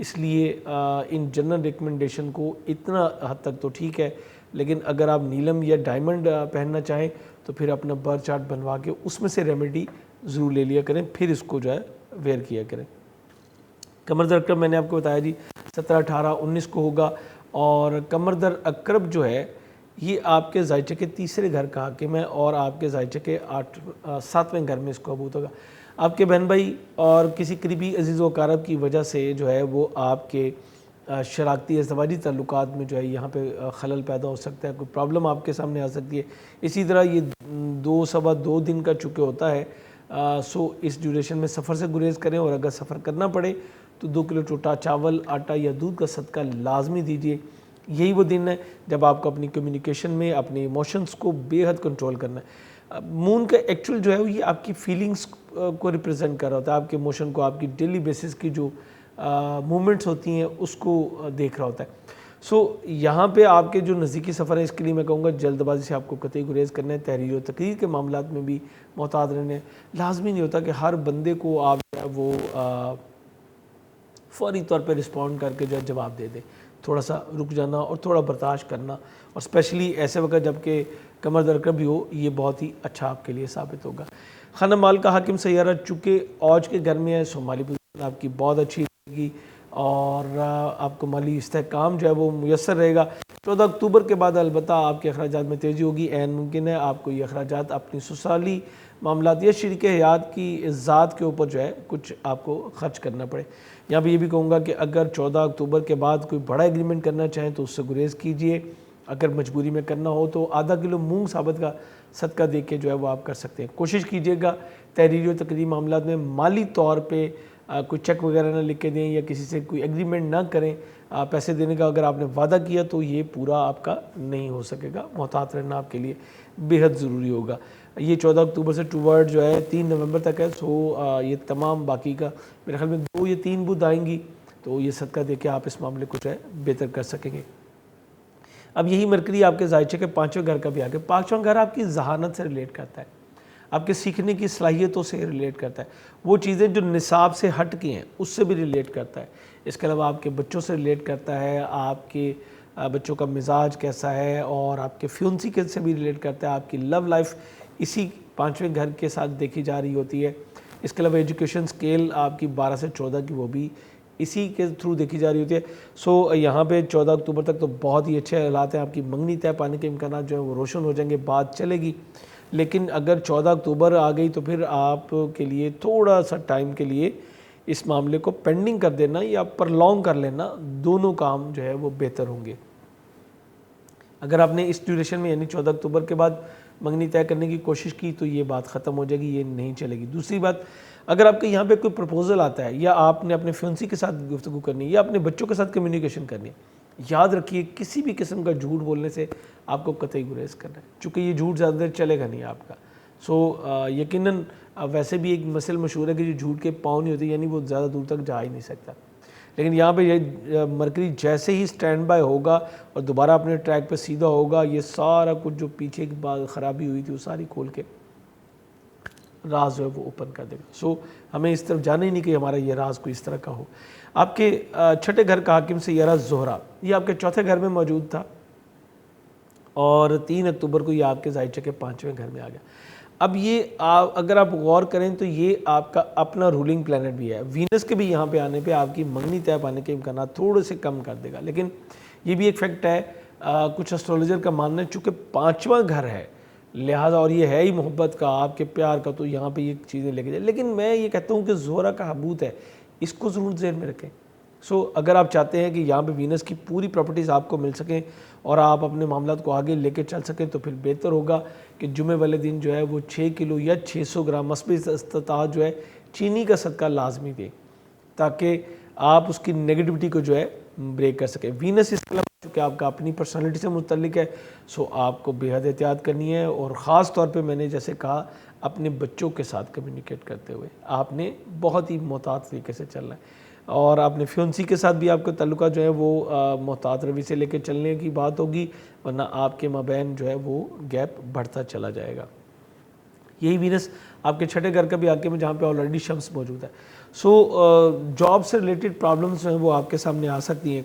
اس لیے in general recommendation کو اتنا حد تک تو ٹھیک ہے، لیکن اگر آپ نیلم یا ڈائمنڈ پہننا چاہیں تو پھر اپنا برتھ چارٹ بنوا کے اس میں سے ریمیڈی ضرور لے لیا کریں، پھر اس کو جو ہے ویئر کیا کریں۔ کمر در اکرب میں نے آپ کو بتایا جی 17، 18، 19 کو ہوگا، اور کمر در اکرب جو ہے یہ آپ کے ذائچے کے تیسرے گھر کا حاکم ہے اور آپ کے ذائچے کے 7ویں گھر میں اس کو ابوت ہوگا۔ آپ کے بہن بھائی اور کسی قریبی عزیز و اقارب کی وجہ سے جو ہے وہ آپ کے شراکتی ازدواجی تعلقات میں جو ہے یہاں پہ خلل پیدا ہو سکتا ہے، کوئی پرابلم آپ کے سامنے آ سکتی ہے۔ اسی طرح یہ 2 دن کا چونکہ ہوتا ہے، سو اس ڈیوریشن میں سفر سے گریز کریں، اور اگر سفر کرنا پڑے تو 2 کلو ٹوٹا چاول، آٹا یا دودھ کا صدقہ لازمی دیجیے۔ یہی وہ دن ہے جب آپ کو اپنی کمیونیکیشن میں اپنے ایموشنز کو بے حد کنٹرول کرنا ہے۔ مون کا ایکچول جو ہے یہ آپ کی فیلنگز کو ریپرزینٹ کر رہا ہوتا ہے، آپ کے ایموشن کو، آپ کی ڈیلی بیسس کی جو مومنٹس ہوتی ہیں اس کو دیکھ رہا ہوتا ہے۔ سو یہاں پہ آپ کے جو نزدیکی سفر ہے اس کے لیے میں کہوں گا جلد بازی سے آپ کو قطعی گریز کرنا ہے۔ تحریر و تقریر کے معاملات میں بھی محتاط رہنے، لازمی نہیں ہوتا کہ ہر بندے کو آپ جو ہے وہ فوری طور پہ رسپونڈ کر کے جو ہے جواب دے دیں، تھوڑا سا رک جانا اور تھوڑا برداشت کرنا، اور اسپیشلی ایسے وقت جب کہ کمر در اکرب بھی ہو، یہ بہت ہی اچھا آپ کے لیے ثابت ہوگا۔ خانہ مال کا حاکم سیارہ چونکہ اوج کے گھر میں ہے، سو مالی پوزیشن آپ کی بہت اچھی رہے گی اور آپ کو مالی استحکام جو ہے وہ میسر رہے گا۔ 14 اکتوبر کے بعد البتہ آپ کے اخراجات میں تیزی ہوگی، عین ممکن ہے آپ کو یہ اخراجات اپنی سسرالی معاملات یا شریک حیات کی ذات کے اوپر جو ہے کچھ آپ کو خرچ کرنا پڑے۔ یہاں پہ یہ بھی کہوں گا کہ اگر 14 اکتوبر کے بعد کوئی بڑا ایگریمنٹ کرنا چاہیں تو اس سے گریز کیجئے، اگر مجبوری میں کرنا ہو تو آدھا کلو مونگ ثابت کا صدقہ دے کے جو ہے وہ آپ کر سکتے ہیں۔ کوشش کیجئے گا تحریری و تقریری معاملات میں مالی طور پہ کوئی چیک وغیرہ نہ لکھ کے دیں یا کسی سے کوئی ایگریمنٹ نہ کریں، پیسے دینے کا اگر آپ نے وعدہ کیا تو یہ پورا آپ کا نہیں ہو سکے گا، محتاط رہنا آپ کے لیے بے حد ضروری ہوگا۔ یہ 14 اکتوبر سے ٹوورڈ جو ہے 3 نومبر تک ہے، سو یہ تمام باقی کا میرے خیال میں 2 یا 3 بدھ آئیں گی تو یہ صدقہ دے کے آپ اس معاملے کو جو ہے بہتر کر سکیں گے۔ اب یہی مرکری آپ کے ذائچے کے 5ویں گھر کا بھی آگے، 5واں گھر آپ کی ذہانت سے ریلیٹ کرتا ہے، آپ کے سیکھنے کی صلاحیتوں سے ریلیٹ کرتا ہے، وہ چیزیں جو نصاب سے ہٹ کے ہیں اس سے بھی ریلیٹ کرتا ہے۔ اس کے علاوہ آپ کے بچوں سے ریلیٹ کرتا ہے، آپ کے بچوں کا مزاج کیسا ہے، اور آپ کے فیونسی کے سے بھی ریلیٹ کرتا ہے، آپ کی لو لائف اسی 5ویں گھر کے ساتھ دیکھی جا رہی ہوتی ہے۔ اس کے علاوہ ایجوکیشن سکیل آپ کی 12 سے 14 کی وہ بھی اسی کے تھرو دیکھی جا رہی ہوتی ہے۔ سو یہاں پہ 14 اکتوبر تک تو بہت ہی اچھے حالات ہیں، آپ کی منگنی طے پانے کے امکانات جو ہیں وہ روشن ہو جائیں گے، بات چلے گی۔ لیکن اگر 14 اکتوبر آ گئی تو پھر آپ کے لیے تھوڑا سا ٹائم کے لیے اس معاملے کو پینڈنگ کر دینا یا پرلونگ کر لینا، دونوں کام جو ہے وہ بہتر ہوں گے۔ اگر آپ نے اس ڈیوریشن میں یعنی 14 اکتوبر کے بعد منگنی طے کرنے کی کوشش کی تو یہ بات ختم ہو جائے گی، یہ نہیں چلے گی۔ دوسری بات، اگر آپ کے یہاں پہ کوئی پروپوزل آتا ہے یا آپ نے اپنے فیونسی کے ساتھ گفتگو کرنی ہے یا اپنے بچوں کے ساتھ کمیونیکیشن کرنی ہے، یاد رکھیے کسی بھی قسم کا جھوٹ بولنے سے آپ کو قطعی گریز کرنا ہے، چونکہ یہ جھوٹ زیادہ دیر چلے گا نہیں آپ کا۔ سو یقیناً ویسے بھی ایک مسئلہ مشہور ہے کہ جو جھوٹ کے پاؤں نہیں ہوتے یعنی وہ زیادہ دور تک جا ہی نہیں سکتا، لیکن یہاں پہ یہ مرکری جیسے ہی سٹینڈ بائی ہوگا اور دوبارہ اپنے ٹریک پہ سیدھا ہوگا، یہ سارا کچھ جو پیچھے کی بات خرابی ہوئی تھی وہ ساری کھول کے راز جو ہے وہ اوپن کر دے گا۔ سو ہمیں اس طرف جانا ہی نہیں کہ ہمارا یہ راز کوئی اس طرح کا ہو۔ آپ کے 6ٹھے گھر کا حاکم سیارہ زہرہ، یہ آپ کے 4تھے گھر میں موجود تھا اور 3 اکتوبر کو یہ آپ کے ذائچے کے 5ویں گھر میں آ گیا۔ اب یہ اگر آپ غور کریں تو یہ آپ کا اپنا رولنگ پلانٹ بھی ہے، وینس کے بھی یہاں پہ آنے پہ آپ کی منگنی طے پانے کے امکانات تھوڑے سے کم کر دے گا، لیکن یہ بھی ایک فیکٹ ہے، کچھ اسٹرولوجر کا ماننا ہے چونکہ 5واں گھر ہے لہٰذا اور یہ ہے ہی محبت کا، آپ کے پیار کا، تو یہاں پہ یہ چیزیں لے کے جائیں، لیکن میں یہ کہتا ہوں کہ زہرہ کا حبوت ہے، اس کو ضرور ذہن میں رکھیں۔ سو اگر آپ چاہتے ہیں کہ یہاں پہ وینس کی پوری پراپرٹیز آپ کو مل سکیں اور آپ اپنے معاملات کو آگے لے کے چل سکیں تو پھر بہتر ہوگا کہ جمعے والے دن جو ہے وہ 6 کلو یا 600 گرام مثبت استطاعت جو ہے چینی کا صدقہ لازمی دیں تاکہ آپ اس کی نیگیٹیوٹی کو جو ہے بریک کر سکیں۔ وینس اس کے علاوہ چونکہ آپ کا اپنی پرسنالٹی سے متعلق ہے، سو آپ کو بے حد احتیاط کرنی ہے، اور خاص طور پہ میں نے جیسے کہا اپنے بچوں کے ساتھ کمیونیکیٹ کرتے ہوئے آپ نے بہت ہی محتاط طریقے سے چلنا ہے، اور اپنے فیونسی کے ساتھ بھی آپ کا تعلقات جو ہے وہ محتاط روی سے لے کے چلنے کی بات ہوگی، ورنہ آپ کے مابین جو ہے وہ گیپ بڑھتا چلا جائے گا۔ یہی وینس آپ کے چھٹے گھر کا بھی آگے میں جہاں پہ آلریڈی شمس موجود ہے. سو جاب سے ریلیٹڈ پرابلمس جو ہیں وہ آپ کے سامنے آ سکتی ہیں.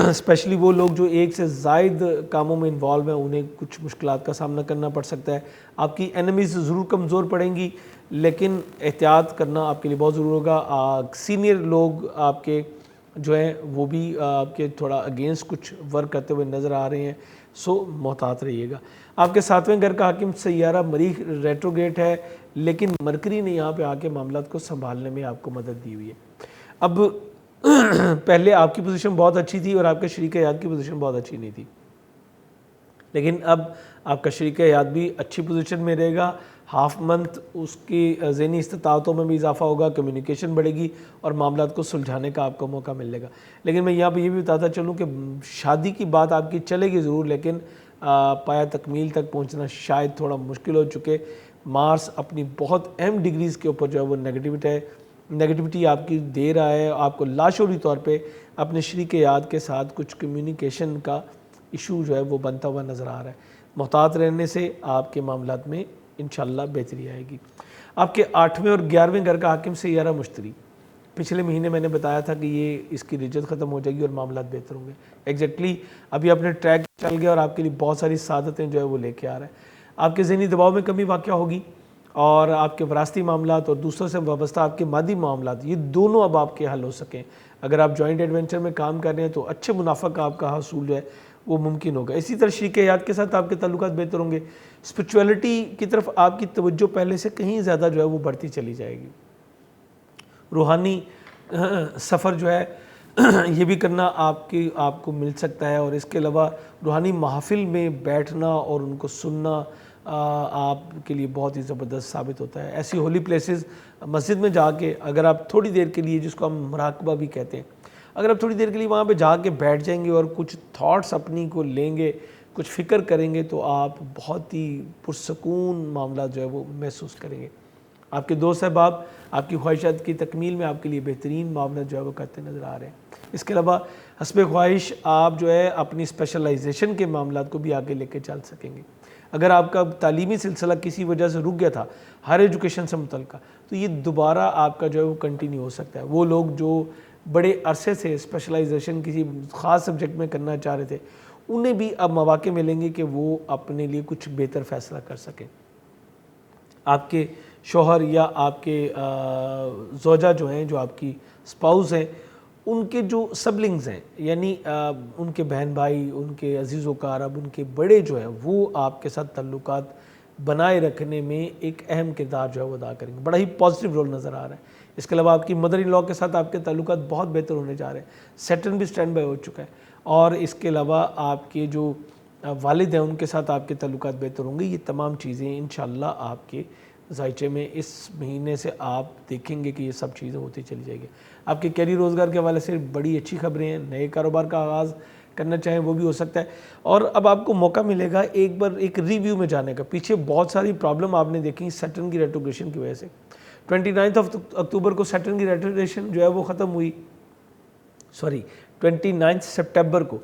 اسپیشلی وہ لوگ جو ایک سے زائد کاموں میں انوالو ہیں انہیں کچھ مشکلات کا سامنا کرنا پڑ سکتا ہے. آپ کی اینمیز ضرور کمزور پڑیں گی لیکن احتیاط کرنا آپ کے لیے بہت ضرور ہوگا. سینئر لوگ آپ کے جو ہیں وہ بھی آپ کے تھوڑا اگینسٹ کچھ ورک کرتے ہوئے نظر آ رہے ہیں. سو محتاط رہیے گا. آپ کے 7ویں گھر کا حاکم سیارہ مریخ ریٹروگیٹ ہے لیکن مرکری نے یہاں پہ آ کے معاملات کو سنبھالنے میں آپ کو مدد دی ہوئی ہے. اب پہلے آپ کی پوزیشن بہت اچھی تھی اور آپ کے شریک حیات کی پوزیشن بہت اچھی نہیں تھی، لیکن اب آپ کا شریک حیات بھی اچھی پوزیشن میں رہے گا. ہاف منتھ اس کی ذہنی استطاعتوں میں بھی اضافہ ہوگا، کمیونیکیشن بڑھے گی اور معاملات کو سلجھانے کا آپ کو موقع ملے گا. لیکن میں یہاں پہ یہ بھی بتاتا چلوں کہ شادی کی بات آپ کی چلے گی ضرور لیکن پایا تکمیل تک پہنچنا شاید تھوڑا مشکل ہو چکے. مارس اپنی بہت اہم ڈگریز کے اوپر جو ہے وہ نیگیٹیوٹی آپ کی دے رہا ہے. آپ کو لاشعوری طور پہ اپنے شریک حیات کے ساتھ کچھ کمیونیکیشن کا ایشو جو ہے وہ بنتا ہوا نظر آ رہا ہے. محتاط رہنے سے آپ کے معاملات میں انشاءاللہ بہتری آئے گی. آپ کے 8ویں اور 11ویں گھر کا حاکم سیارہ مشتری، پچھلے مہینے میں نے بتایا تھا کہ یہ اس کی رجت ختم ہو جائے گی اور معاملات بہتر ہوں گے. ایگزیکٹلی ابھی اپنے ٹریک چل گیا اور آپ کے لیے بہت ساری سعادتیں جو ہے وہ لے کے آ رہا ہے. آپ کے ذہنی دباؤ میں کمی واقع ہوگی اور آپ کے وراثتی معاملات اور دوسروں سے وابستہ آپ کے مادی معاملات یہ دونوں اب آپ کے حل ہو سکیں. اگر آپ جوائنٹ ایڈونچر میں کام کر رہے ہیں تو اچھے منافع کا آپ کا حصول جو ہے وہ ممکن ہوگا. اسی طرح شریک حیات کے ساتھ آپ کے تعلقات بہتر ہوں گے. اسپرچویلٹی کی طرف آپ کی توجہ پہلے سے کہیں زیادہ جو ہے وہ بڑھتی چلی جائے گی. روحانی سفر جو ہے یہ بھی کرنا آپ کو مل سکتا ہے. اور اس کے علاوہ روحانی محافل میں بیٹھنا اور ان کو سننا آپ کے لیے بہت ہی زبردست ثابت ہوتا ہے. ایسی ہولی پلیسز مسجد میں جا کے اگر آپ تھوڑی دیر کے لیے، جس کو ہم مراقبہ بھی کہتے ہیں، اگر آپ تھوڑی دیر کے لیے وہاں پہ جا کے بیٹھ جائیں گے اور کچھ تھاٹس اپنی کو لیں گے، کچھ فکر کریں گے تو آپ بہت ہی پرسکون معاملات جو ہے وہ محسوس کریں گے. آپ کے دوست احباب آپ کی خواہشات کی تکمیل میں آپ کے لیے بہترین معاملات جو ہے وہ کرتے نظر آ رہے ہیں. اس کے علاوہ حسب خواہش آپ جو ہے اپنی اسپیشلائزیشن کے معاملات کو بھی آگے لے کے چل سکیں گے. اگر آپ کا تعلیمی سلسلہ کسی وجہ سے رک گیا تھا ہائر ایجوکیشن سے متعلقہ تو یہ دوبارہ آپ کا جو ہے وہ کنٹینیو ہو سکتا ہے. وہ لوگ جو بڑے عرصے سے اسپیشلائزیشن کسی خاص سبجیکٹ میں کرنا چاہ رہے تھے انہیں بھی اب مواقع ملیں گے کہ وہ اپنے لیے کچھ بہتر فیصلہ کر سکیں. آپ کے شوہر یا آپ کے زوجہ جو ہیں، جو آپ کی اسپاؤس ہیں، ان کے جو سبلنگز ہیں یعنی ان کے بہن بھائی، ان کے عزیز و اقارب، ان کے بڑے جو ہیں وہ آپ کے ساتھ تعلقات بنائے رکھنے میں ایک اہم کردار جو ہے وہ ادا کریں گے. بڑا ہی پازیٹیو رول نظر آ رہا ہے. اس کے علاوہ آپ کی مدر ان لاء کے ساتھ آپ کے تعلقات بہت بہتر ہونے جا رہے ہیں. سیٹرن بھی اسٹینڈ بائی ہو چکا ہے. اور اس کے علاوہ آپ کے جو والد ہیں ان کے ساتھ آپ کے تعلقات بہتر ہوں گے. یہ تمام چیزیں انشاءاللہ آپ کے ذائچے میں اس مہینے سے آپ دیکھیں گے کہ یہ سب چیزیں ہوتی چلی جائے گی. آپ کے کیریئر روزگار کے حوالے سے بڑی اچھی خبریں ہیں. نئے کاروبار کا آغاز کرنا چاہیں وہ بھی ہو سکتا ہے. اور اب آپ کو موقع ملے گا ایک بار ایک ریویو میں جانے کا. پیچھے بہت ساری پرابلم آپ نے دیکھی سیٹرن کی ریٹروگریشن کی وجہ سے. 29 اکتوبر کو سیٹرن کی ریٹروگریشن جو ہے وہ ختم ہوئی. 29 سپٹمبر کو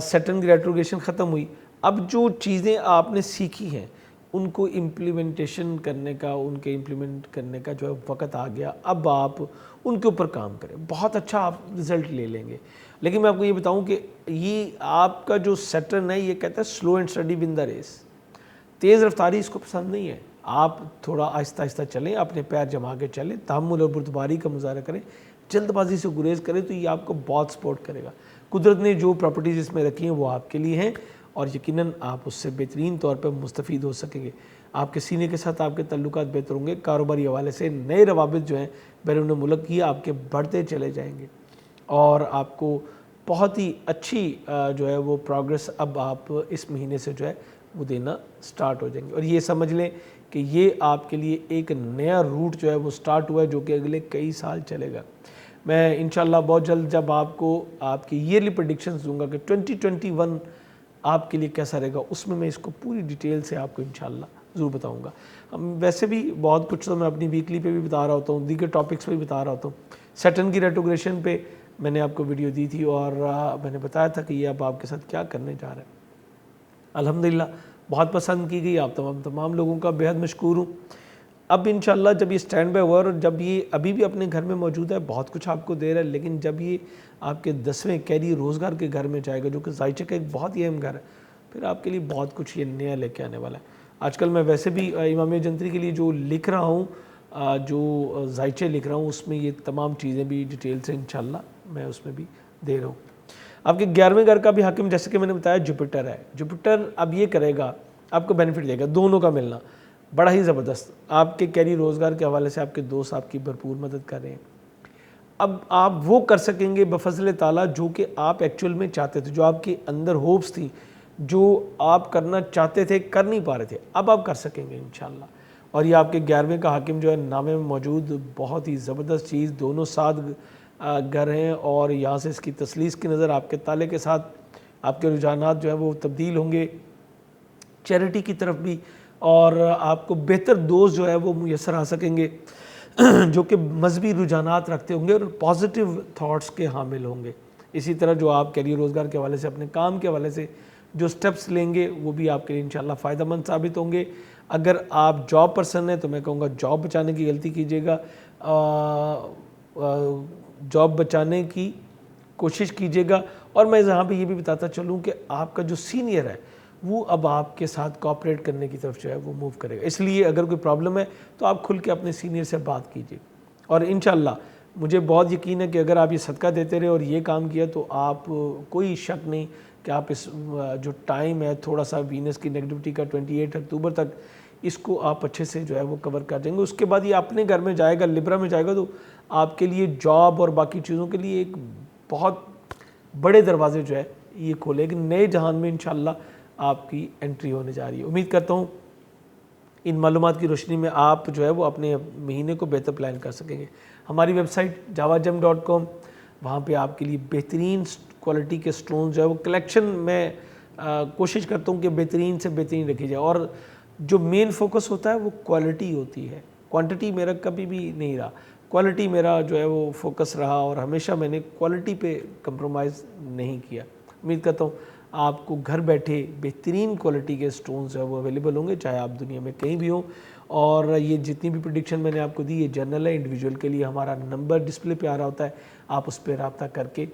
سیٹرن کی ریٹروگریشن ختم ہوئی. اب جو چیزیں آپ نے سیکھی ہیں ان کو امپلیمنٹیشن کرنے کا، ان کے امپلیمنٹ کرنے کا جو ہے وقت آ گیا. اب آپ ان کے اوپر کام کریں. بہت اچھا آپ رزلٹ لے لیں گے. لیکن میں آپ کو یہ بتاؤں کہ یہ آپ کا جو سیٹرن ہے یہ کہتا ہے slow and steady won the race. تیز رفتاری اس کو پسند نہیں ہے. آپ تھوڑا آہستہ آہستہ چلیں، اپنے پیر جما کے چلیں، تحمل اور بردباری کا مظاہرہ کریں، جلد بازی سے گریز کریں تو یہ آپ کو بہت سپورٹ کرے گا. قدرت نے جو پراپرٹیز اس میں رکھی ہیں وہ آپ کے لیے ہیں اور یقیناً آپ اس سے بہترین طور پر مستفید ہو سکیں گے. آپ کے سینے کے ساتھ آپ کے تعلقات بہتر ہوں گے. کاروباری حوالے سے نئے روابط جو ہیں بیرون ملک کی آپ کے بڑھتے چلے جائیں گے اور آپ کو بہت ہی اچھی جو ہے وہ پروگرس اب آپ اس مہینے سے جو ہے وہ دینا سٹارٹ ہو جائیں گے. اور یہ سمجھ لیں کہ یہ آپ کے لیے ایک نیا روٹ جو ہے وہ سٹارٹ ہوا ہے جو کہ اگلے کئی سال چلے گا. میں انشاءاللہ بہت جلد جب آپ کو آپ کی ایئرلی پریڈکشنز دوں گا کہ 2021 آپ کے لیے کیسا رہے گا، اس میں اس کو پوری ڈیٹیل سے آپ کو انشاءاللہ ضرور بتاؤں گا. ویسے بھی بہت کچھ تو میں اپنی ویکلی پہ بھی بتا رہا ہوتا ہوں، دیگر ٹاپکس پہ بھی بتا رہا ہوتا ہوں. سیٹرن کی ریٹروگریشن پہ میں نے آپ کو ویڈیو دی تھی اور میں نے بتایا تھا کہ یہ اب آپ کے ساتھ کیا کرنے جا رہا ہے. الحمدللہ بہت پسند کی گئی، آپ تمام لوگوں کا بہت مشکور ہوں۔ اب انشاءاللہ جب یہ اسٹینڈ بائی ہوا اور جب یہ ابھی بھی اپنے گھر میں موجود ہے، بہت کچھ آپ کو دے رہا ہے، لیکن جب یہ آپ کے 10ویں کیری روزگار کے گھر میں جائے گا، جو کہ ذائچے کا ایک بہت ہی اہم گھر ہے، پھر آپ کے لیے بہت کچھ یہ نیا لے کے آنے والا ہے۔ آج کل میں ویسے بھی امامیہ جنتری کے لیے جو لکھ رہا ہوں، جو ذائچے لکھ رہا ہوں، اس میں یہ تمام چیزیں بھی ڈیٹیل سے انشاءاللہ میں اس میں بھی دے رہا ہوں۔ آپ کے 11ویں گھر کا بھی حاکم جیسے کہ میں نے بتایا جوپیٹر ہے۔ جوپیٹر اب یہ کرے گا، آپ کو بینیفٹ دے گا، دونوں کا ملنا بڑا ہی زبردست۔ آپ کے کیری روزگار کے حوالے سے آپ کے دوست آپ کی بھرپور مدد کر رہے ہیں۔ اب آپ وہ کر سکیں گے بفضل تعالیٰ جو کہ آپ ایکچول میں چاہتے تھے، جو آپ کے اندر ہوپس تھی، جو آپ کرنا چاہتے تھے کر نہیں پا رہے تھے، اب آپ کر سکیں گے انشاءاللہ۔ اور یہ آپ کے 11ویں کا حاکم جو ہے نامے میں موجود، بہت ہی زبردست چیز، دونوں ساتھ گھر ہیں، اور یہاں سے اس کی تسلیس کی نظر آپ کے تالے کے ساتھ آپ کے رجحانات جو ہیں وہ تبدیل ہوں گے چیریٹی کی طرف بھی، اور آپ کو بہتر دوست جو ہے وہ میسر آ سکیں گے جو کہ مذہبی رجحانات رکھتے ہوں گے اور پازیٹیو تھاٹس کے حامل ہوں گے۔ اسی طرح جو آپ کیریئر روزگار کے حوالے سے اپنے کام کے حوالے سے جو سٹیپس لیں گے وہ بھی آپ کے لیے انشاءاللہ فائدہ مند ثابت ہوں گے۔ اگر آپ جاب پرسن ہیں تو میں کہوں گا جاب بچانے کی غلطی کیجیے گا، جاب بچانے کی کوشش کیجیے گا۔ اور میں یہاں پہ یہ بھی بتاتا چلوں کہ آپ کا جو سینئر ہے وہ اب آپ کے ساتھ کوآپریٹ کرنے کی طرف جو ہے وہ موو کرے گا، اس لیے اگر کوئی پرابلم ہے تو آپ کھل کے اپنے سینئر سے بات کیجیے۔ اور انشاءاللہ مجھے بہت یقین ہے کہ اگر آپ یہ صدقہ دیتے رہے اور یہ کام کیا تو آپ کوئی شک نہیں کہ آپ اس جو ٹائم ہے تھوڑا سا وینس کی نیگیٹیوٹی کا 28 اکتوبر تک، اس کو آپ اچھے سے جو ہے وہ کور کر دیں گے۔ اس کے بعد یہ اپنے گھر میں جائے گا، لبرا میں جائے گا، تو آپ کے لیے جاب اور باقی چیزوں کے لیے ایک بہت بڑے دروازے جو ہے یہ کھولے گا، نئے جہان میں انشاءاللہ آپ کی انٹری ہونے جا رہی ہے۔ امید کرتا ہوں ان معلومات کی روشنی میں آپ جو ہے وہ اپنے مہینے کو بہتر پلان کر سکیں گے۔ ہماری ویب سائٹ javagem.com، وہاں پہ آپ کے لیے بہترین کوالٹی کے سٹونز جو ہے وہ کلیکشن میں کوشش کرتا ہوں کہ بہترین سے بہترین رکھی جائے، اور جو مین فوکس ہوتا ہے وہ کوالٹی ہوتی ہے، کوانٹٹی میرا کبھی بھی نہیں رہا، کوالٹی میرا جو ہے وہ فوکس رہا، اور ہمیشہ میں نے کوالٹی پہ کمپرومائز نہیں کیا۔ امید کرتا ہوں آپ کو گھر بیٹھے بہترین کوالٹی کے سٹونز جو ہے وہ اویلیبل ہوں گے، چاہے آپ دنیا میں کہیں بھی ہوں۔ اور یہ جتنی بھی پریڈکشن میں نے آپ کو دی یہ جنرل ہے، انڈیویجول کے لیے ہمارا نمبر ڈسپلے پہ آ رہا ہوتا ہے، آپ اس پہ رابطہ کر کے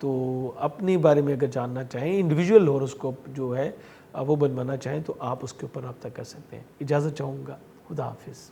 تو اپنے بارے میں اگر جاننا چاہیں، انڈیویجول ہوروسکوپ جو ہے وہ بنوانا چاہیں تو آپ اس کے اوپر رابطہ کر سکتے ہیں۔ اجازت چاہوں گا، خدا حافظ۔